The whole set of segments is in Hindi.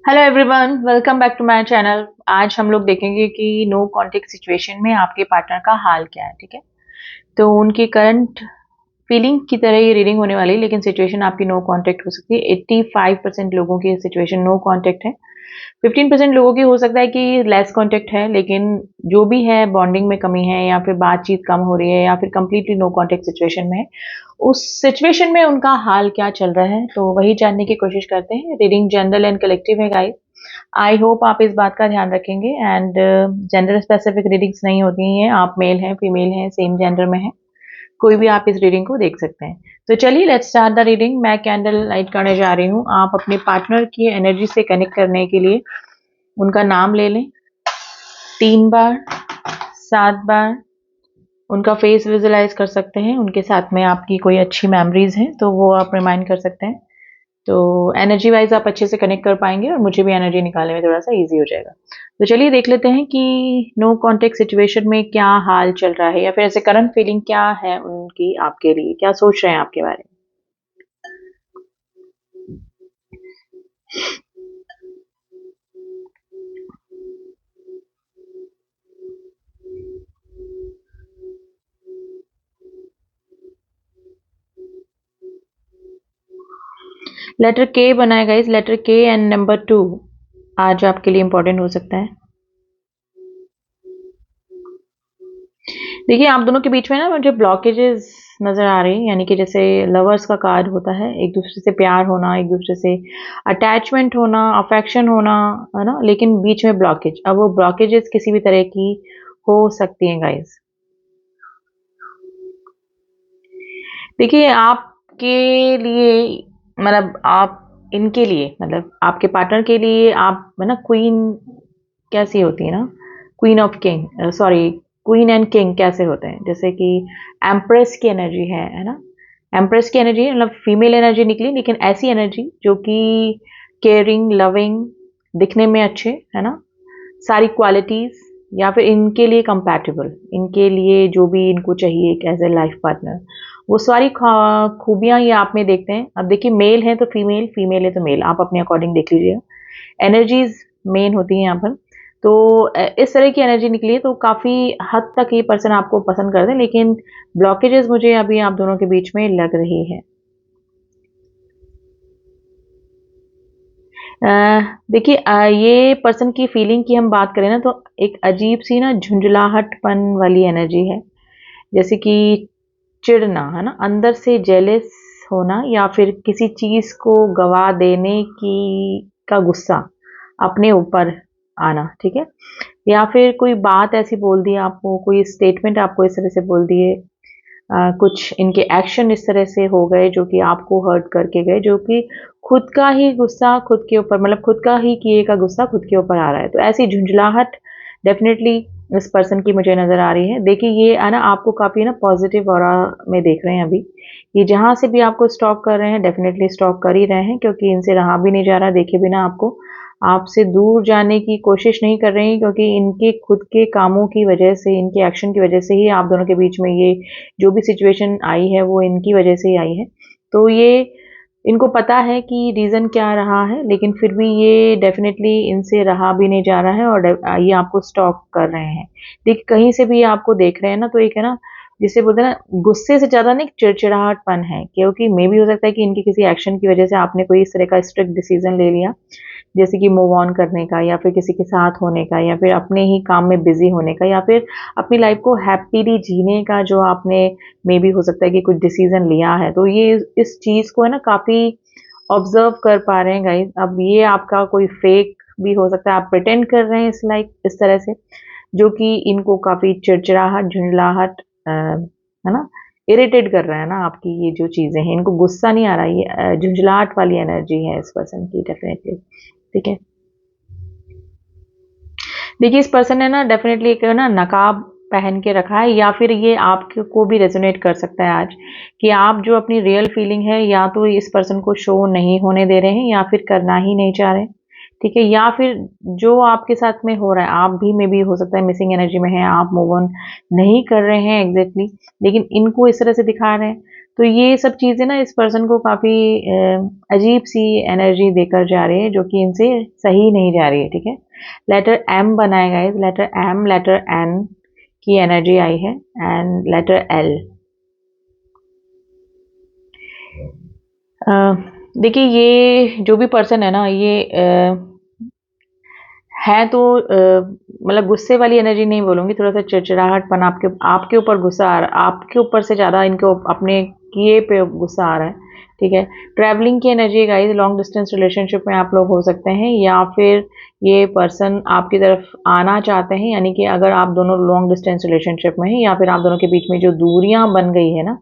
Hello everyone, welcome back to my channel. आज हम लोग देखेंगे कि नो कॉन्टेक्ट सिचुएशन में आपके पार्टनर का हाल क्या है। ठीक है, तो उनकी करंट फीलिंग की तरह ये रीडिंग होने वाली है, लेकिन सिचुएशन आपकी नो कॉन्टेक्ट हो सकती है। 85% लोगों की सिचुएशन नो कॉन्टेक्ट है। 15% लोगों की हो सकता है कि लेस कॉन्टेक्ट है, लेकिन जो भी है बॉन्डिंग में कमी है या फिर बातचीत कम हो रही है या फिर कंप्लीटली नो कॉन्टेक्ट सिचुएशन में है। उस सिचुएशन में उनका हाल क्या चल रहा है, तो वही जानने की कोशिश करते हैं। रीडिंग जनरल एंड कलेक्टिव है गाइस। आई होप आप इस बात का ध्यान रखेंगे। एंड जेंडर स्पेसिफिक रीडिंग्स नहीं होती हैं। आप मेल हैं, फीमेल हैं, सेम जेंडर में हैं, कोई भी आप इस रीडिंग को देख सकते हैं। तो चलिए लेट्स स्टार्ट द रीडिंग। मैं कैंडल लाइट करने जा रही हूँ। आप अपने पार्टनर की एनर्जी से कनेक्ट करने के लिए उनका नाम ले लें 3 बार, 7 बार। उनका फेस विजुलाइज कर सकते हैं। उनके साथ में आपकी कोई अच्छी मेमोरीज हैं तो वो आप रिमाइंड कर सकते हैं। तो एनर्जी वाइज आप अच्छे से कनेक्ट कर पाएंगे और मुझे भी एनर्जी निकालने में थोड़ा सा इजी हो जाएगा। तो चलिए देख लेते हैं कि नो कॉन्टेक्ट सिचुएशन में क्या हाल चल रहा है, या फिर ऐसे करंट फीलिंग क्या है उनकी आपके लिए, क्या सोच रहे हैं आपके बारे में। लेटर के बनाएगा इस लेटर के एंड नंबर 2 आज आपके लिए इंपॉर्टेंट हो सकता है। देखिए, आप दोनों के बीच में ना मुझे ब्लॉकेजेस नजर आ रही हैं, यानी कि जैसे लवर्स का कार्ड होता है, एक दूसरे से प्यार होना, एक दूसरे से अटैचमेंट होना, अफेक्शन होना, है ना, लेकिन बीच में ब्लॉकेज। अब वो ब्लॉकेजेस किसी भी तरह की हो सकती हैं गाइस। देखिए, आपके लिए, मतलब आप इनके लिए, मतलब आपके पार्टनर के लिए आप है ना, क्वीन कैसी होती है ना, queen of king, sorry, queen and king कैसे होते हैं, जैसे कि एम्प्रेस की एनर्जी है ना। एम्प्रेस की एनर्जी मतलब फीमेल एनर्जी निकली, लेकिन ऐसी एनर्जी जो कि केयरिंग, लविंग, दिखने में अच्छे, है ना, सारी क्वालिटीज, या फिर इनके लिए कंपैटिबल, इनके लिए जो भी इनको चाहिए एक एज ए लाइफ पार्टनर, वो सारी खूबियां ये आप में देखते हैं। अब देखिए, मेल है तो फीमेल, फीमेल है तो मेल, आप अपने अकॉर्डिंग देख लीजिएगा। एनर्जीज मेन होती हैं यहाँ पर। तो इस तरह की एनर्जी निकली है, तो काफी हद तक ये पर्सन आपको पसंद करते हैं, लेकिन ब्लॉकेजेस मुझे अभी आप दोनों के बीच में लग रही है। देखिए, ये पर्सन की फीलिंग की हम बात करें ना, तो एक अजीब सी ना झुंझलाहटपन वाली एनर्जी है, जैसे कि चिढ़ना, है ना, अंदर से जेलस होना, या फिर किसी चीज को गवा देने की का गुस्सा अपने ऊपर आना। ठीक है, या फिर कोई बात ऐसी बोल दी आपको, कोई स्टेटमेंट आपको इस तरह से बोल दिए, कुछ इनके एक्शन इस तरह से हो गए जो कि आपको हर्ट करके गए, जो कि खुद का ही गुस्सा खुद के ऊपर, मतलब खुद का ही किए का गुस्सा खुद के ऊपर आ रहा है। तो ऐसी झुंझलाहट डेफिनेटली इस पर्सन की मुझे नजर आ रही है। देखिए, ये है ना, आपको काफी ना पॉजिटिव ऑरा में देख रहे हैं अभी। ये जहां से भी आपको स्टॉक कर रहे हैं, डेफिनेटली स्टॉक कर ही रहे हैं, क्योंकि इनसे रहा भी नहीं जा रहा। देखे बिना आपको, आपसे दूर जाने की कोशिश नहीं कर रहे हैं, क्योंकि इनके खुद के कामों की वजह से, इनके एक्शन की वजह से ही आप दोनों के बीच में ये जो भी सिचुएशन आई है वो इनकी वजह से ही आई है। तो ये, इनको पता है कि रीज़न क्या रहा है, लेकिन फिर भी ये डेफिनेटली इनसे रहा भी नहीं जा रहा है, और ये आपको स्टॉक कर रहे हैं। देखिए, कहीं से भी आपको देख रहे हैं ना, तो एक है ना, जिसे बोलते हैं ना, गुस्से से ज़्यादा ना एक चिड़चिड़ाहटपन है, क्योंकि मे भी हो सकता है कि इनके किसी एक्शन की वजह से आपने कोई इस तरह का स्ट्रिक्ट डिसीजन ले लिया, जैसे कि मूव ऑन करने का, या फिर किसी के साथ होने का, या फिर अपने ही काम में बिजी होने का, या फिर अपनी लाइफ को हैप्पीली जीने का, जो आपने मे बी हो सकता है कि कुछ डिसीजन लिया है। तो ये इस चीज को है ना काफी ऑब्जर्व कर पा रहे हैं गाइस। अब ये आपका कोई फेक भी हो सकता है, आप प्रिटेंड कर रहे हैं इस लाइक इस तरह से, जो कि इनको काफी चिड़चिड़ाहट, झुंझलाहट, है ना, इरिटेट कर रहा है ना। आपकी ये जो चीजें हैं, इनको गुस्सा नहीं आ रहा, ये झुंझलाहट वाली एनर्जी है इस पर्सन की डेफिनेटली। ठीक है, देखिए, इस पर्सन ने ना डेफिनेटली एक ना नकाब पहन के रखा है, या फिर ये आपको भी रेजोनेट कर सकता है आज, कि आप जो अपनी रियल फीलिंग है, या तो इस पर्सन को शो नहीं होने दे रहे हैं, या फिर करना ही नहीं चाह रहे। ठीक है, या फिर जो आपके साथ में हो रहा है, आप भी में भी हो सकता है मिसिंग एनर्जी में है, आप मूव ऑन नहीं कर रहे हैं एग्जैक्टली, लेकिन इनको इस तरह से दिखा रहे हैं। तो ये सब चीज़ें ना इस पर्सन को काफ़ी अजीब सी एनर्जी देकर जा रही है, जो कि इनसे सही नहीं जा रही है, ठीक है। लेटर एम बनाया guys, letter M, letter N की एनर्जी आई है एंड लेटर एल। देखिए ये जो भी पर्सन है ना, ये है तो मतलब गुस्से वाली एनर्जी नहीं बोलूँगी, थोड़ा-सा चिड़चिड़ाहटपन आपके ऊपर गुस्सा आ रहा है, आपके ऊपर से ज़्यादा इनको अपने किए पे गुस्सा आ रहा है, ठीक है। ट्रैवलिंग की energy guys, long distance relationship में आप लोग हो सकते हैं, या फिर ये पर्सन आपकी तरफ आना चाहते हैं, यानी कि अगर आप दोनों लॉन्ग डिस्टेंस रिलेशनशिप में हैं या फिर आप दोनों के बीच में जो दूरियाँ बन गई है ना,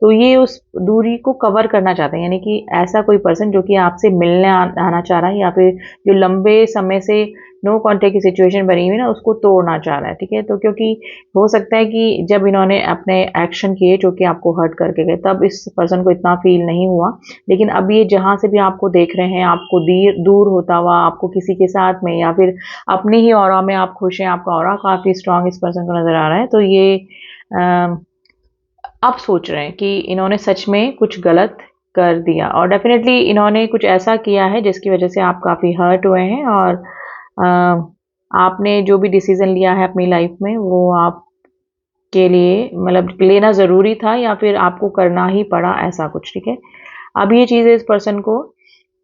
तो ये उस दूरी को कवर करना चाहते हैं, यानी कि ऐसा कोई पर्सन जो कि आपसे मिलने आना चाह रहा है, या फिर जो लंबे समय से नो कॉन्टेक्ट की सिचुएशन बनी हुई है ना, उसको तोड़ना चाह रहा है, ठीक है। तो क्योंकि हो सकता है कि जब इन्होंने अपने एक्शन किए जो कि आपको हर्ट करके गए, तब इस पर्सन को इतना फील नहीं हुआ, लेकिन अब ये जहाँ से भी आपको देख रहे हैं, आपको दूर होता हुआ, आपको किसी के साथ में या फिर अपने ही ऑरा में आप खुश हैं, आपका ऑरा काफ़ी स्ट्रांग इस पर्सन को नज़र आ रहा है, तो ये अब सोच रहे हैं कि इन्होंने सच में कुछ गलत कर दिया, और डेफिनेटली इन्होंने कुछ ऐसा किया है जिसकी वजह से आप काफ़ी हर्ट हुए हैं, और आपने जो भी डिसीजन लिया है अपनी लाइफ में वो आपके लिए मतलब लेना ज़रूरी था, या फिर आपको करना ही पड़ा, ऐसा कुछ, ठीक है। अब ये चीज़ें इस पर्सन को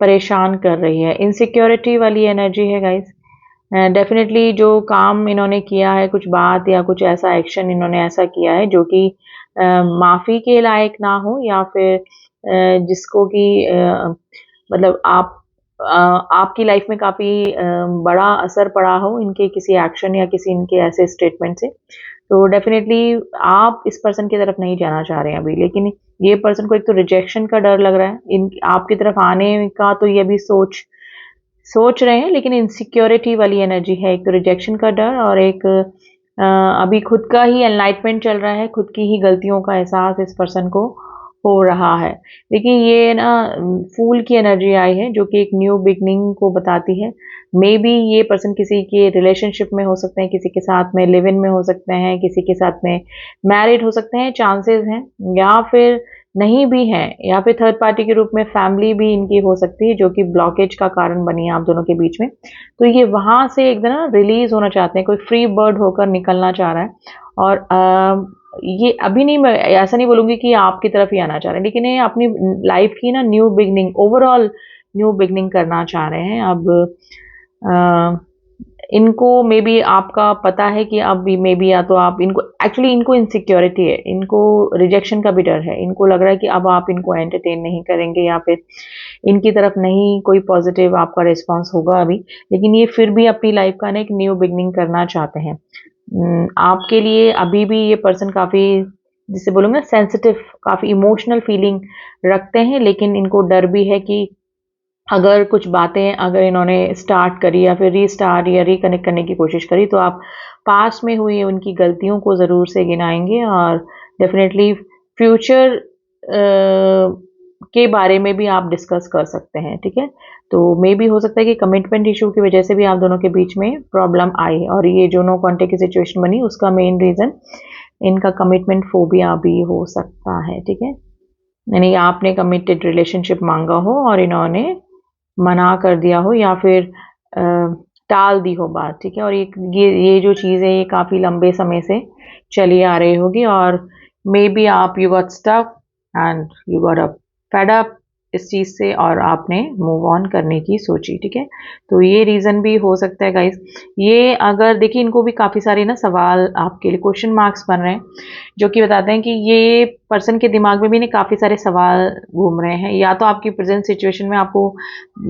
परेशान कर रही है, इनसिक्योरिटी वाली एनर्जी है गाइस। डेफिनेटली जो काम इन्होंने किया है, कुछ बात या कुछ ऐसा एक्शन इन्होंने ऐसा किया है जो कि माफ़ी के लायक ना हो, या फिर जिसको कि मतलब आपकी लाइफ में काफ़ी बड़ा असर पड़ा हो इनके किसी एक्शन या किसी इनके ऐसे स्टेटमेंट से। तो डेफिनेटली आप इस पर्सन की तरफ नहीं जाना चाह रहे हैं अभी, लेकिन ये पर्सन को एक तो रिजेक्शन का डर लग रहा है, इन आपकी तरफ आने का तो ये अभी सोच सोच रहे हैं, लेकिन इनसिक्योरिटी वाली एनर्जी है, एक तो रिजेक्शन का डर, और एक अभी खुद का ही एनलाइटमेंट चल रहा है, खुद की ही गलतियों का एहसास इस पर्सन को हो रहा है। देखिए ये ना फूल की एनर्जी आई है जो कि एक न्यू बिगनिंग को बताती है। मे बी ये पर्सन किसी के रिलेशनशिप में हो सकते हैं, किसी के साथ में लिव इन में हो सकते हैं, किसी के साथ में मैरिड हो सकते हैं, चांसेस हैं, या फिर नहीं भी हैं, या फिर थर्ड पार्टी के रूप में फैमिली भी इनकी हो सकती है जो कि ब्लॉकेज का कारण बनी है आप दोनों के बीच में। तो ये वहाँ से एकदम ना रिलीज़ होना चाहते हैं, कोई फ्री बर्ड होकर निकलना चाह रहा है, और ये अभी नहीं, मैं ऐसा नहीं बोलूँगी कि आपकी तरफ ही आना चाह रहे हैं, लेकिन ये अपनी लाइफ़ की ना new beginning, overall new beginning करना चाह रहे हैं। अब अ, इनको मे बी आपका पता है कि अब मे बी या तो आप इनको एक्चुअली इनको इनसिक्योरिटी है, इनको रिजेक्शन का भी डर है, इनको लग रहा है कि अब आप इनको एंटरटेन नहीं करेंगे, या फिर इनकी तरफ नहीं कोई पॉजिटिव आपका रिस्पॉन्स होगा अभी, लेकिन ये फिर भी अपनी लाइफ का ना एक न्यू बिगनिंग करना चाहते हैं। आपके लिए अभी भी ये पर्सन काफ़ी, जिसे बोलूँगा सेंसिटिव, काफ़ी इमोशनल फीलिंग रखते हैं, लेकिन इनको डर भी है कि अगर कुछ बातें अगर इन्होंने स्टार्ट करी या फिर रीस्टार्ट या रिकनेक्ट करने की कोशिश करी, तो आप पास्ट में हुई उनकी गलतियों को ज़रूर से गिनाएँगे, और डेफ़िनेटली फ्यूचर के बारे में भी आप डिस्कस कर सकते हैं, ठीक है? तो मे बी हो सकता है कि कमिटमेंट इश्यू की वजह से भी आप दोनों के बीच में प्रॉब्लम आई है, और ये जो नो कॉन्टैक्ट की सिचुएशन बनी उसका मेन रीज़न इनका कमिटमेंट फोबिया भी हो सकता है, ठीक है? यानी आपने कमिटेड रिलेशनशिप माँगा हो और इन्होंने मना कर दिया हो, या फिर अ, टाल दी हो बात, ठीक है? और ये जो चीज़ है ये काफ़ी लंबे समय से चली आ रही होगी, और मे बी आप you got stuck and you got a fed up इस चीज़ से, और आपने मूव ऑन करने की सोची, ठीक है? तो ये रीज़न भी हो सकता है गाइस। ये अगर देखिए इनको भी काफ़ी सारे ना सवाल आपके लिए क्वेश्चन मार्क्स बन रहे हैं, जो कि बताते हैं कि ये पर्सन के दिमाग में भी ना काफ़ी सारे सवाल घूम रहे हैं, या तो आपकी प्रेजेंट सिचुएशन में आपको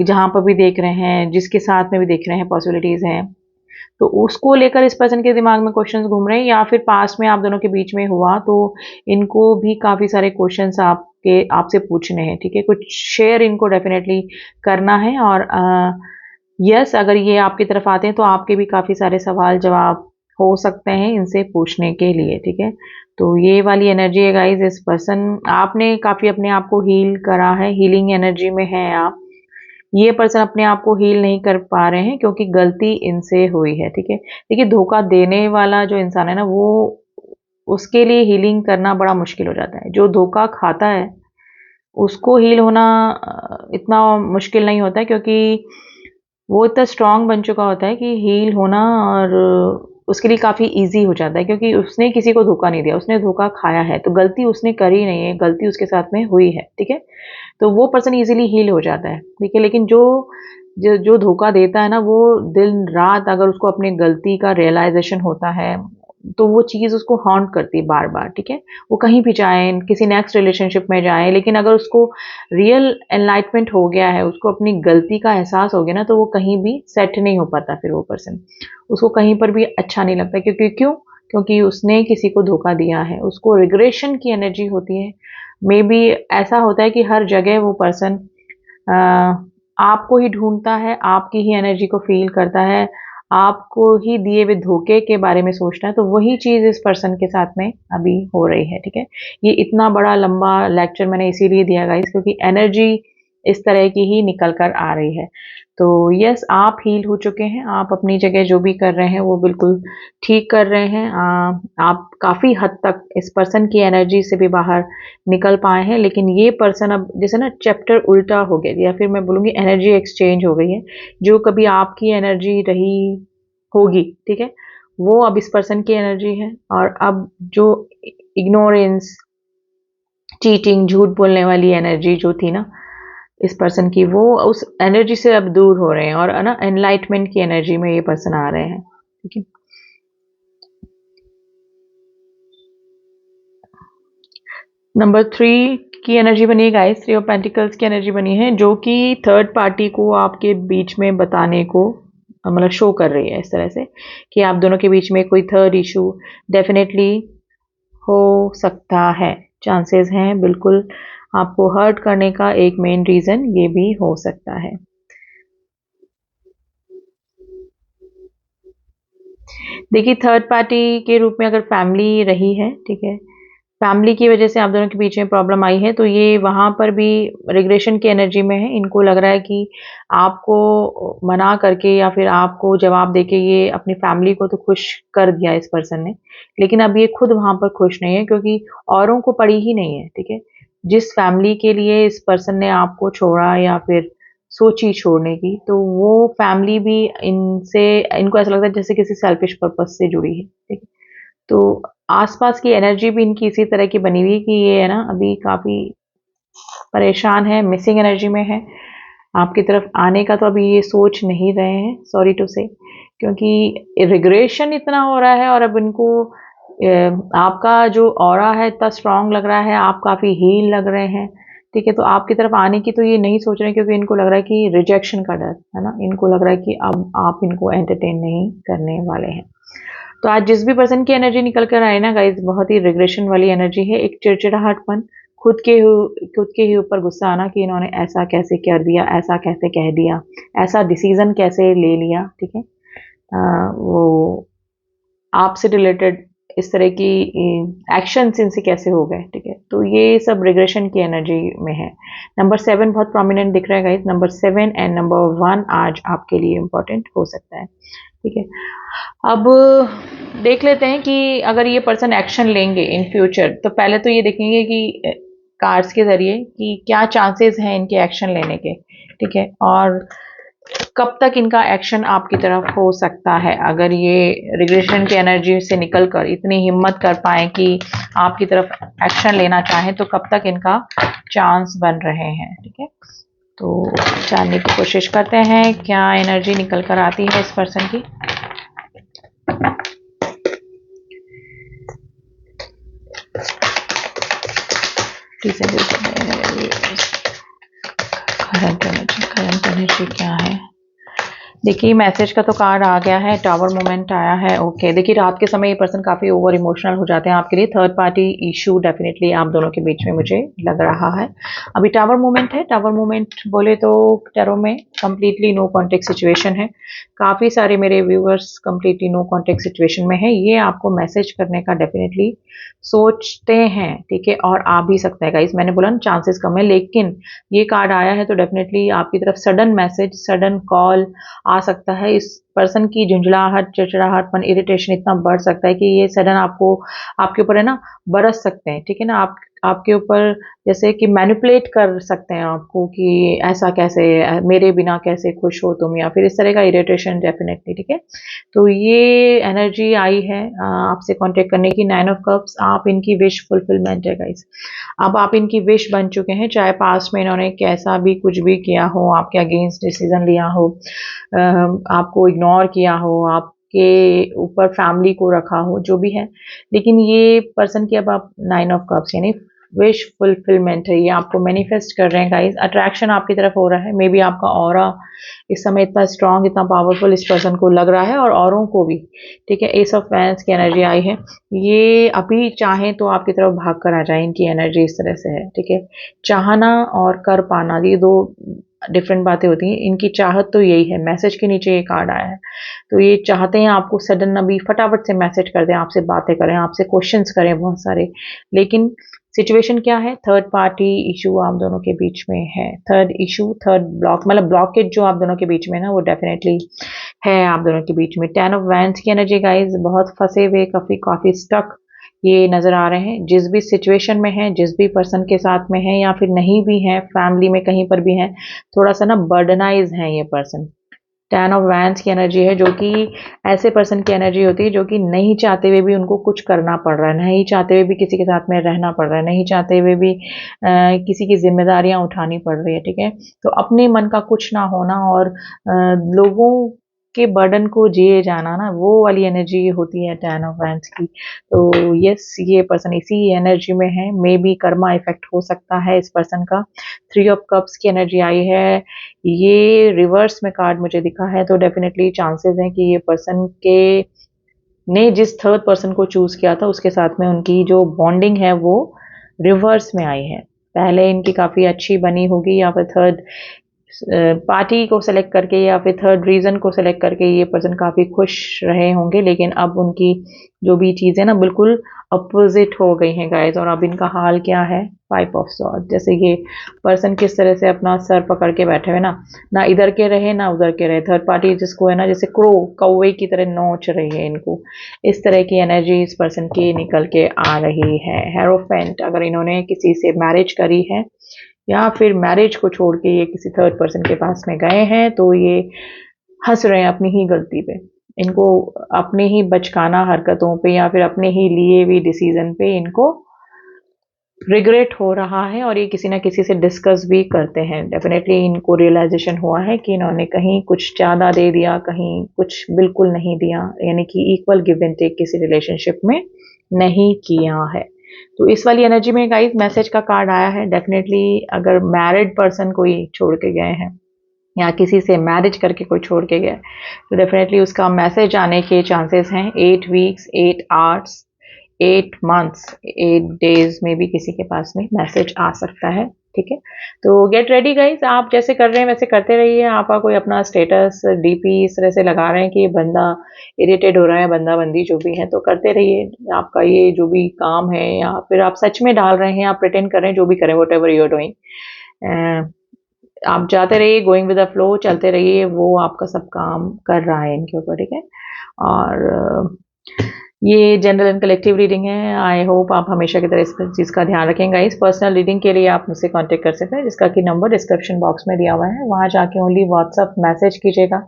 जहाँ पर भी देख रहे हैं, जिसके साथ में भी देख रहे हैं, पॉसिबिलिटीज़ हैं, तो उसको लेकर इस पर्सन के दिमाग में क्वेश्चंस घूम रहे हैं, या फिर पास्ट में आप दोनों के बीच में हुआ तो इनको भी काफ़ी सारे क्वेश्चंस आपसे पूछने हैं, ठीक है? कुछ शेयर इनको डेफिनेटली करना है, और यस अगर ये आपकी तरफ आते हैं तो आपके भी काफ़ी सारे सवाल जवाब हो सकते हैं इनसे पूछने के लिए, ठीक है? तो ये वाली एनर्जी है गाइस, इस पर्सन आपने काफ़ी अपने आप को हील करा है, हीलिंग एनर्जी में हैं आप। ये पर्सन अपने आप को हील नहीं कर पा रहे हैं क्योंकि गलती इनसे हुई है, ठीक है? देखिए धोखा देने वाला जो इंसान है ना, वो उसके लिए हीलिंग करना बड़ा मुश्किल हो जाता है। जो धोखा खाता है उसको हील होना इतना मुश्किल नहीं होता है, क्योंकि वो इतना स्ट्रांग बन चुका होता है कि हील होना और उसके लिए काफ़ी इजी हो जाता है, क्योंकि उसने किसी को धोखा नहीं दिया, उसने धोखा खाया है, तो गलती उसने करी नहीं है, गलती उसके साथ में हुई है, ठीक है। तो वो पर्सन इजीली हील हो जाता है, ठीक है। लेकिन जो जो जो धोखा देता है ना, वो दिन रात अगर उसको अपनी गलती का रियलाइजेशन होता है तो वो चीज़ उसको हॉन्ट करती है बार बार, ठीक है। वो कहीं भी जाए, किसी नेक्स्ट रिलेशनशिप में जाए, लेकिन अगर उसको रियल एनलाइटमेंट हो गया है, उसको अपनी गलती का एहसास हो गया ना, तो वो कहीं भी सेट नहीं हो पाता। फिर वो पर्सन, उसको कहीं पर भी अच्छा नहीं लगता, क्योंकि क्यों? क्योंकि उसने किसी को धोखा दिया है, उसको रिग्रेशन की एनर्जी होती है। मे बी ऐसा होता है कि हर जगह वो पर्सन आपको ही ढूंढता है, आपकी ही एनर्जी को फील करता है, आपको ही दिए हुए धोखे के बारे में सोचता है। तो वही चीज़ इस पर्सन के साथ में अभी हो रही है, ठीक है। ये इतना बड़ा लंबा लेक्चर मैंने इसीलिए दिया गाइस, क्योंकि एनर्जी इस तरह की ही निकल कर आ रही है। तो यस, आप हील हो चुके हैं, आप अपनी जगह जो भी कर रहे हैं वो बिल्कुल ठीक कर रहे हैं। आप काफ़ी हद तक इस पर्सन की एनर्जी से भी बाहर निकल पाए हैं। लेकिन ये पर्सन अब जैसे ना चैप्टर उल्टा हो गया, या फिर मैं बोलूँगी एनर्जी एक्सचेंज हो गई है। जो कभी आपकी एनर्जी रही होगी, ठीक है, वो अब इस पर्सन की एनर्जी है। और अब जो इग्नोरेंस, चीटिंग, झूठ बोलने वाली एनर्जी जो थी ना इस पर्सन की, वो उस एनर्जी से अब दूर हो रहे हैं और ना एनलाइटमेंट की एनर्जी में ये पर्सन आ रहे हैं, ठीक है। नंबर 3 की एनर्जी बनी है गाइस, 3 ऑफ पेंटिकल्स की एनर्जी बनी है, जो कि थर्ड पार्टी को आपके बीच में बताने को मतलब शो कर रही है इस तरह से कि आप दोनों के बीच में कोई थर्ड इशू डेफिनेटली हो सकता है। चांसेस हैं बिल्कुल, आपको हर्ट करने का एक मेन रीज़न ये भी हो सकता है। देखिए, थर्ड पार्टी के रूप में अगर फैमिली रही है, ठीक है, फैमिली की वजह से आप दोनों के बीच में प्रॉब्लम आई है, तो ये वहाँ पर भी रिग्रेशन की एनर्जी में है। इनको लग रहा है कि आपको मना करके या फिर आपको जवाब देके ये अपनी फैमिली को तो खुश कर दिया इस पर्सन ने, लेकिन अब ये खुद वहाँ पर खुश नहीं है, क्योंकि औरों को पड़ी ही नहीं है, ठीक है। जिस फैमिली के लिए इस पर्सन ने आपको छोड़ा या फिर सोची छोड़ने की, तो वो फैमिली भी इनसे, इनको ऐसा लगता है जैसे किसी सेल्फिश पर्पस से जुड़ी है, ठीक है। तो आसपास की एनर्जी भी इनकी इसी तरह की बनी हुई है कि ये है ना अभी काफ़ी परेशान है, मिसिंग एनर्जी में है। आपकी तरफ आने का तो अभी ये सोच नहीं रहे हैं, सॉरी टू से, क्योंकि रिग्रेशन इतना हो रहा है और अब इनको आपका जो ऑरा है इतना स्ट्रांग लग रहा है, आप काफ़ी हील लग रहे हैं, ठीक है। तो आपकी तरफ आने की तो ये नहीं सोच रहे हैं, क्योंकि इनको लग रहा है कि रिजेक्शन का डर है ना, इनको लग रहा है कि अब आप इनको एंटरटेन नहीं करने वाले हैं। तो आज जिस भी पर्सन की एनर्जी निकल कर आए ना गाइज, बहुत ही रिग्रेशन वाली एनर्जी है। एक चिड़चिड़ाहटपन, खुद के ही ऊपर गुस्सा आना कि इन्होंने ऐसा कैसे कर दिया, ऐसा कैसे कह दिया, ऐसा डिसीजन कैसे ले लिया, ठीक है। वो आपसे रिलेटेड इस तरह की एक्शन इनसे कैसे हो गए, ठीक है। तो ये सब रिग्रेशन की एनर्जी में है। नंबर 7 बहुत प्रोमिनेंट दिख रहा है गाइज। नंबर 7 एंड नंबर 1 आज आपके लिए इम्पोर्टेंट हो सकता है, ठीक है। अब देख लेते हैं कि अगर ये पर्सन एक्शन लेंगे इन फ्यूचर, तो पहले तो ये देखेंगे कि कार्ड्स के जरिए कि क्या चांसेस हैं इनके एक्शन लेने के, ठीक है, और कब तक इनका एक्शन आपकी तरफ हो सकता है। अगर ये रिग्रेशन की एनर्जी से निकलकर इतनी हिम्मत कर पाए कि आपकी तरफ एक्शन लेना चाहें, तो कब तक इनका चांस बन रहे हैं, ठीक है। तो जानने की कोशिश करते हैं क्या एनर्जी निकल कर आती है इस पर्सन की। करंट एनर्जी क्या है। देखिए, मैसेज का तो कार्ड आ गया है, टावर मोमेंट आया है, ओके। देखिए, रात के समय ये पर्सन काफ़ी ओवर इमोशनल हो जाते हैं आपके लिए। थर्ड पार्टी इशू डेफिनेटली आप दोनों के बीच में मुझे लग रहा है। अभी टावर मोमेंट है। टावर मोमेंट बोले तो टैरो में कंप्लीटली नो कॉन्टेक्ट सिचुएशन है। काफ़ी सारे मेरे viewers completely no contact situation में है। ये आपको मैसेज करने का डेफिनेटली सोचते हैं, ठीक है, और आ भी सकता है गाइस। मैंने बोला ना चांसेस कम है, लेकिन ये कार्ड आया है तो डेफिनेटली आपकी तरफ सडन मैसेज, सडन कॉल, आ सकता है। इस पर्सन की झुंझलाहट, चिड़चिड़ाहटपन, इरिटेशन इतना बढ़ सकता है कि ये सडन आपको आपके ऊपर है ना बरस सकते हैं, ठीक है ना? आपके ऊपर जैसे कि मैनिपुलेट कर सकते हैं आपको कि ऐसा कैसे, मेरे बिना कैसे खुश हो तुम, या फिर इस तरह का इरिटेशन डेफिनेटली, ठीक है? तो ये एनर्जी आई है आपसे कांटेक्ट करने की, 9 ऑफ कप्स। आप इनकी विश फुलफिलमेंट है गाइस। अब आप इनकी विश बन चुके हैं, चाहे पास्ट में इन्होंने कैसा भी कुछ भी किया हो, आपके अगेंस्ट डिसीजन लिया हो, आपको इग्नोर किया हो, आपके ऊपर फैमिली को रखा हो, जो भी है, लेकिन ये पर्सन की अब आप 9 ऑफ कप्स यानी विश फुलफिलमेंट है, ये आपको मैनिफेस्ट कर रहे हैं गाइस। अट्रैक्शन आपकी तरफ हो रहा है, मे बी आपका ऑरा इस समय इतना स्ट्रांग, इतना पावरफुल इस पर्सन को लग रहा है और औरों को भी, ठीक है? एस ऑफ वैंड्स की एनर्जी आई है, ये अभी चाहें तो आपकी तरफ भाग कर आ जाए, इनकी एनर्जी इस तरह से है, ठीक है? चाहना और कर पाना, ये दो डिफरेंट बातें होती हैं। इनकी चाहत तो यही है, मैसेज के नीचे ये कार्ड आया है, तो ये चाहते हैं आपको सडन अभी फटाफट से मैसेज कर दें, आपसे बातें करें, आपसे क्वेश्चंस करें बहुत सारे, लेकिन सिचुएशन क्या है? थर्ड पार्टी इशू आप दोनों के बीच में है। थर्ड इशू, थर्ड ब्लॉक, मतलब ब्लॉकेज जो आप दोनों के बीच में ना, वो डेफिनेटली है आप दोनों के बीच में। 10 ऑफ वैंड्स की एनर्जी गाइस, बहुत फंसे हुए, काफी स्टक ये नजर आ रहे हैं। जिस भी सिचुएशन में है, जिस भी पर्सन के साथ में है, या फिर नहीं भी है, फैमिली में कहीं पर भी है, थोड़ा सा ना बर्डनाइज है ये पर्सन। 10 ऑफ वैंड्स की एनर्जी है, जो कि ऐसे पर्सन की एनर्जी होती है जो कि नहीं चाहते हुए भी उनको कुछ करना पड़ रहा है, नहीं चाहते हुए भी किसी के साथ में रहना पड़ रहा है, नहीं चाहते हुए भी किसी की जिम्मेदारियां उठानी पड़ रही है, ठीक है? तो अपने मन का कुछ ना होना और लोगों के बर्डन को जिए जाना ना, वो वाली एनर्जी होती है 10 ऑफ वैंड्स की। तो यस, ये पर्सन इसी एनर्जी में है, मे बी कर्मा इफेक्ट हो सकता है इस पर्सन का। 3 ऑफ कप्स की एनर्जी आई है, ये रिवर्स में कार्ड मुझे दिखा है, तो डेफिनेटली चांसेस हैं कि ये पर्सन के ने जिस थर्ड पर्सन को चूज किया था उसके साथ में उनकी जो बॉन्डिंग है वो रिवर्स में आई है। पहले इनकी काफी अच्छी बनी होगी, या फिर थर्ड पार्टी को सेलेक्ट करके या फिर थर्ड रीजन को सेलेक्ट करके ये पर्सन काफी खुश रहे होंगे, लेकिन अब उनकी जो भी चीजें ना बिल्कुल अपोजिट हो गई हैं गाइस। और अब इनका हाल क्या है? 5 ऑफ सॉर्ड। जैसे ये पर्सन किस तरह से अपना सर पकड़ के बैठे हुए ना, ना इधर के रहे ना उधर के रहे, थर्ड पार्टी जिसको है ना, जैसे क्रो कौवे की तरह नोच रही है इनको, इस तरह की एनर्जी इस पर्सन की निकल के आ रही है। हेरोफेंट, अगर इन्होंने किसी से मैरिज करी है या फिर मैरिज को छोड़ के ये किसी थर्ड पर्सन के पास में गए हैं, तो ये हंस रहे हैं अपनी ही गलती पे, इनको अपने ही बचकाना हरकतों पे या फिर अपने ही लिए हुए डिसीजन पे इनको रिग्रेट हो रहा है, और ये किसी ना किसी से डिस्कस भी करते हैं। डेफिनेटली इनको रियलाइजेशन हुआ है कि इन्होंने कहीं कुछ ज़्यादा दे दिया, कहीं कुछ बिल्कुल नहीं दिया, यानी कि इक्वल गिव एंड टेक किसी रिलेशनशिप में नहीं किया है। तो इस वाली एनर्जी में गाइस मैसेज का कार्ड आया है। डेफिनेटली अगर मैरिड पर्सन कोई छोड़ के गए हैं या किसी से मैरिज करके कोई छोड़ के गया, तो डेफिनेटली उसका मैसेज आने के चांसेस हैं। 8 वीक्स, 8 आवर्स, 8 मंथ्स, 8 डेज में भी किसी के पास में मैसेज आ सकता है, ठीक है? तो गेट रेडी गाइज, आप जैसे कर रहे हैं वैसे करते रहिए। आपका कोई अपना स्टेटस डीपी इस तरह से लगा रहे हैं कि ये बंदा इरिटेट हो रहा है, बंदा बंदी जो भी है, तो करते रहिए। आपका ये जो भी काम है, या फिर आप सच में डाल रहे हैं, आप प्रिटेंड कर रहे हैं, जो भी करें, whatever you are doing, आप जाते रहिए, गोइंग विद द फ्लो, चलते रहिए, वो आपका सब काम कर रहा है इनके ऊपर, ठीक है? और ये जनरल एंड कलेक्टिव रीडिंग है। आई होप आप हमेशा की तरह इस चीज़ का ध्यान रखेंगे। इस पर्सनल रीडिंग के लिए आप मुझसे कांटेक्ट कर सकते हैं, जिसका कि नंबर डिस्क्रिप्शन बॉक्स में दिया हुआ है, वहाँ जाके ओनली व्हाट्सअप मैसेज कीजिएगा,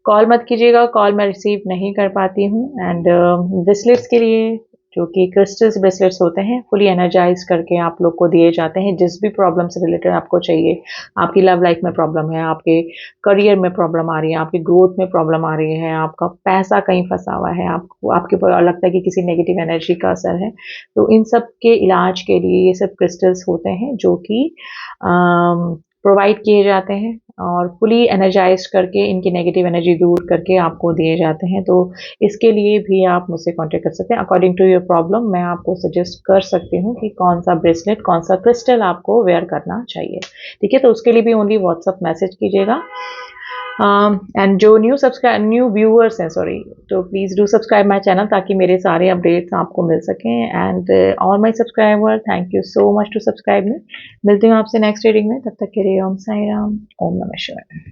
कॉल मत कीजिएगा, कॉल मैं रिसीव नहीं कर पाती हूँ। एंड ब्रेसलेट्स के लिए, जो कि क्रिस्टल्स ब्रेसलेट्स होते हैं, फुली एनर्जाइज करके आप लोग को दिए जाते हैं। जिस भी प्रॉब्लम से रिलेटेड आपको चाहिए, आपकी लव लाइफ में प्रॉब्लम है, आपके करियर में प्रॉब्लम आ रही है, आपकी ग्रोथ में प्रॉब्लम आ रही है, आपका पैसा कहीं फंसा हुआ है, आपको आपके ऊपर लगता है कि किसी नेगेटिव एनर्जी का असर है, तो इन सब के इलाज के लिए ये सब क्रिस्टल्स होते हैं जो कि प्रोवाइड किए जाते हैं और फुली एनर्जाइज करके इनकी नेगेटिव एनर्जी दूर करके आपको दिए जाते हैं। तो इसके लिए भी आप मुझसे कांटेक्ट कर सकते हैं। अकॉर्डिंग टू योर प्रॉब्लम मैं आपको सजेस्ट कर सकती हूँ कि कौन सा ब्रेसलेट, कौन सा क्रिस्टल आपको वेयर करना चाहिए, ठीक है? तो उसके लिए भी ओनली व्हाट्सअप मैसेज कीजिएगा। एंड जो न्यू व्यूअर्स हैं, सॉरी, तो please do subscribe my channel, ताकि मेरे सारे अपडेट्स आपको मिल सकें। And all my subscriber, thank you so much to subscribe me. मिलती हूँ आपसे नेक्स्ट रीडिंग में, तब तक के लिए ओम साई राम, ओम नमः शिवाय।